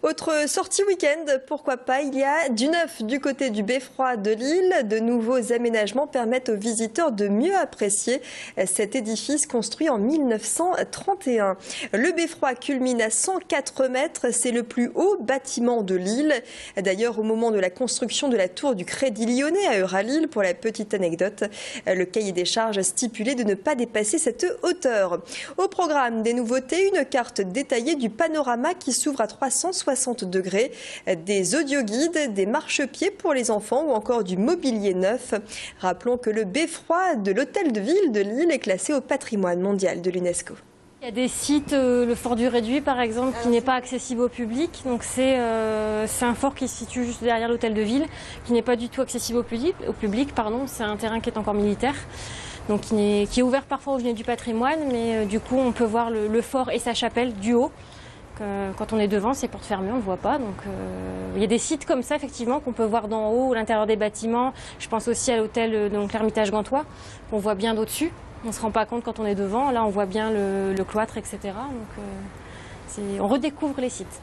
Autre sortie week-end, pourquoi pas, il y a du neuf du côté du beffroi de Lille. De nouveaux aménagements permettent aux visiteurs de mieux apprécier cet édifice construit en 1931. Le beffroi culmine à 104 mètres, c'est le plus haut bâtiment de Lille. D'ailleurs, au moment de la construction de la tour du Crédit Lyonnais à Euralille, pour la petite anecdote, le cahier des charges stipulait de ne pas dépasser cette hauteur. Au programme des nouveautés, une carte détaillée du panorama qui s'ouvre à 360 degrés, des audioguides, des marchepieds pour les enfants ou encore du mobilier neuf. Rappelons que le beffroi de l'hôtel de ville de Lille est classé au patrimoine mondial de l'UNESCO. Il y a des sites, le fort du Réduit par exemple, qui n'est pas accessible au public. Donc c'est un fort qui se situe juste derrière l'hôtel de ville, qui n'est pas du tout accessible au public. C'est un terrain qui est encore militaire, donc qui est ouvert parfois aux Journées du patrimoine, mais du coup on peut voir le fort et sa chapelle du haut. Quand on est devant, c'est porte fermée, on ne le voit pas. Donc, il y a des sites comme ça, effectivement, qu'on peut voir d'en haut, à l'intérieur des bâtiments. Je pense aussi à l'hôtel, donc l'Ermitage Gantois, qu'on voit bien d'au-dessus. On ne se rend pas compte quand on est devant. Là, on voit bien le cloître, etc. Donc, on redécouvre les sites.